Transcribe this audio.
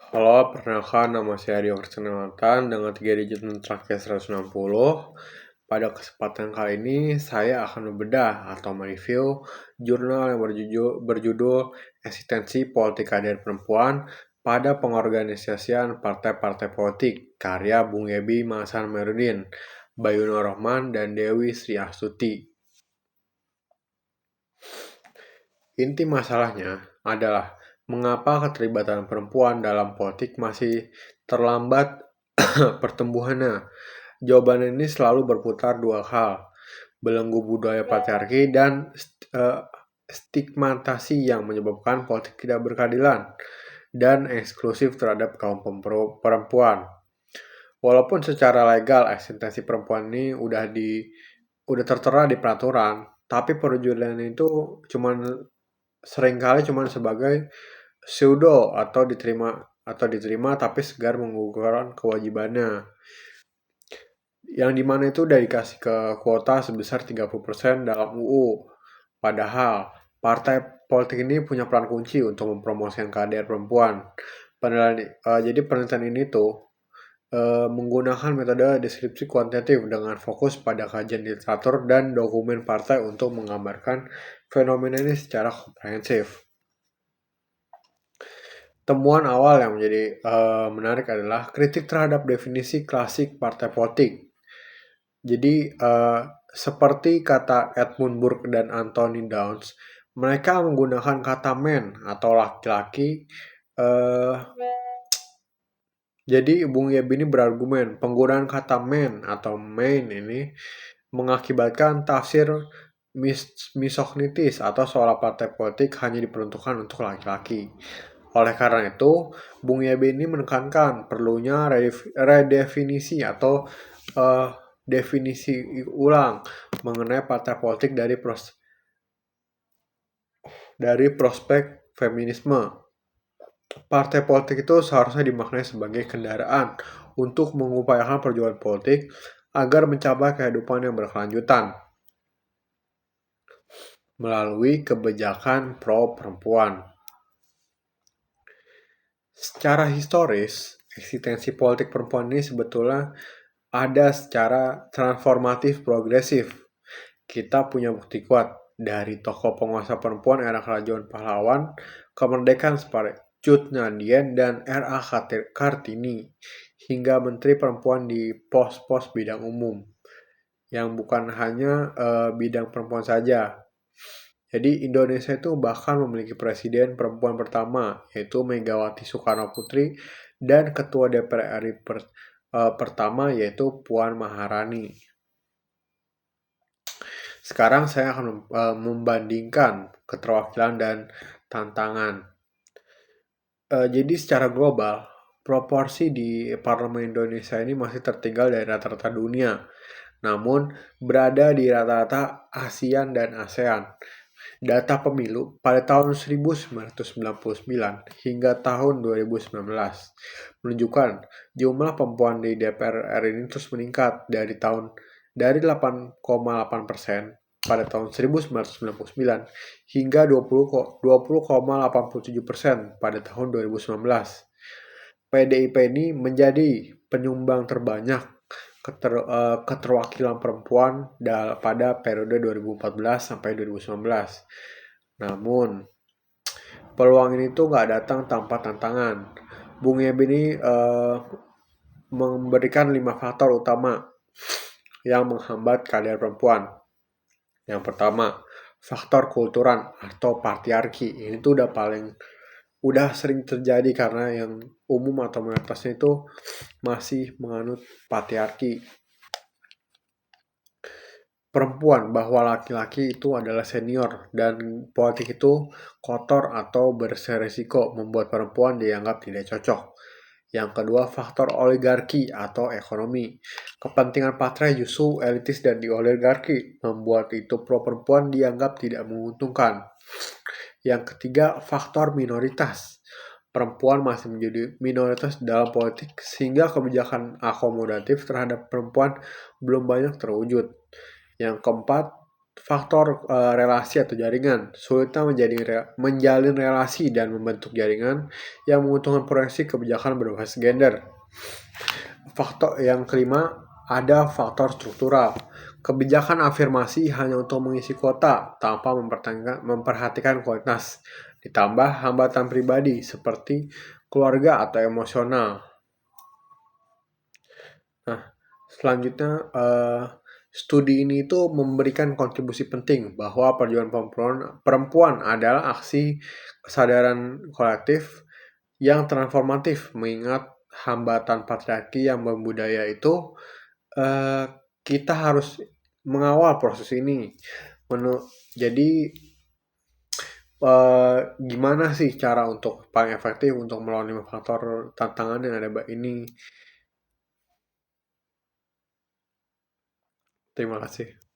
Halo, perkenalkan nama saya Rio Perkenalkan dengan 3 digit terakhir 160. Pada kesempatan kali ini saya akan membedah atau mereview jurnal yang berjudul Eksistensi Politik Kader Perempuan pada Pengorganisasian Partai-Partai Politik karya Bung Yebi Masan Merudin, Bayuno Rohman, dan Dewi Sri Astuti. Inti masalahnya adalah mengapa keterlibatan perempuan dalam politik masih terlambat pertumbuhannya. Jawaban ini selalu berputar dua hal, belenggu budaya patriarki dan stigmatasi yang menyebabkan politik tidak berkeadilan dan eksklusif terhadap kaum perempuan. Walaupun secara legal eksistensi perempuan ini udah tertera di peraturan, tapi perwujudannya itu seringkali cuma sebagai pseudo atau diterima tapi segar menggugurkan kewajibannya. Yang dimana itu udah dikasih ke kuota sebesar 30% dalam UU. Padahal partai politik ini punya peran kunci untuk mempromosikan kader perempuan. Jadi penelitian ini tuh menggunakan metode deskripsi kuantitatif dengan fokus pada kajian literatur dan dokumen partai untuk menggambarkan fenomena ini secara komprehensif. Temuan awal yang menjadi menarik adalah kritik terhadap definisi klasik partai politik. Jadi, seperti kata Edmund Burke dan Anthony Downs, mereka menggunakan kata man atau laki-laki. eh, jadi Bung Yeb ini berargumen penggunaan kata man atau main ini mengakibatkan tafsir misoginitis atau seolah partai politik hanya diperuntukkan untuk laki-laki. Oleh karena itu, Bung Yebe ini menekankan perlunya redefinisi atau eh, definisi ulang mengenai partai politik dari prospek feminisme. Partai politik itu seharusnya dimaknai sebagai kendaraan untuk mengupayakan perjuangan politik agar mencapai kehidupan yang berkelanjutan melalui kebijakan pro perempuan. Secara historis, eksistensi politik perempuan ini sebetulnya ada secara transformatif progresif. Kita punya bukti kuat dari tokoh penguasa perempuan era kerajaan pahlawan, kemerdekaan seperti Cut Nandien dan R.A. Kartini, hingga menteri perempuan di pos-pos bidang umum, yang bukan hanya bidang perempuan saja. Jadi Indonesia itu bahkan memiliki presiden perempuan pertama, yaitu Megawati Soekarno Putri, dan ketua DPR RI pertama, yaitu Puan Maharani. Sekarang saya akan membandingkan keterwakilan dan tantangan. Jadi secara global, proporsi di Parlemen Indonesia ini masih tertinggal dari rata-rata dunia, namun berada di rata-rata ASEAN dan ASEAN. Data pemilu pada tahun 1999 hingga tahun 2019 menunjukkan jumlah perempuan di DPR RI ini terus meningkat dari 8,8% pada tahun 1999 hingga 20,87% pada tahun 2019. PDIP ini menjadi penyumbang terbanyak keterwakilan perempuan pada periode 2014 sampai 2019. Namun, peluang ini tuh nggak datang tanpa tantangan. Bung Yeb ini memberikan 5 faktor utama yang menghambat karir perempuan. Yang pertama, faktor kultural atau patriarki. Ini tuh udah sering terjadi karena yang umum atau mayoritasnya itu masih menganut patriarki. Perempuan bahwa laki-laki itu adalah senior dan politik itu kotor atau berserisiko membuat perempuan dianggap tidak cocok. Yang kedua, faktor oligarki atau ekonomi. Kepentingan partai justru elitis dan di oligarki membuat itu pro perempuan dianggap tidak menguntungkan. Yang ketiga, faktor minoritas. Perempuan masih menjadi minoritas dalam politik sehingga kebijakan akomodatif terhadap perempuan belum banyak terwujud. Yang keempat, faktor relasi atau jaringan. Sulitnya menjalin relasi dan membentuk jaringan yang menguntungkan proyeksi kebijakan berbasis gender. Faktor yang kelima, ada faktor struktural. Kebijakan afirmasi hanya untuk mengisi kuota tanpa memperhatikan kualitas. Ditambah hambatan pribadi seperti keluarga atau emosional. Nah, selanjutnya studi ini itu memberikan kontribusi penting bahwa perjuangan perempuan adalah aksi kesadaran kolektif yang transformatif, mengingat hambatan patriarki yang membudaya itu kita harus mengawal proses ini. Jadi gimana sih cara untuk paling efektif untuk melawan 5 faktor tantangan yang ada ini? Terima kasih.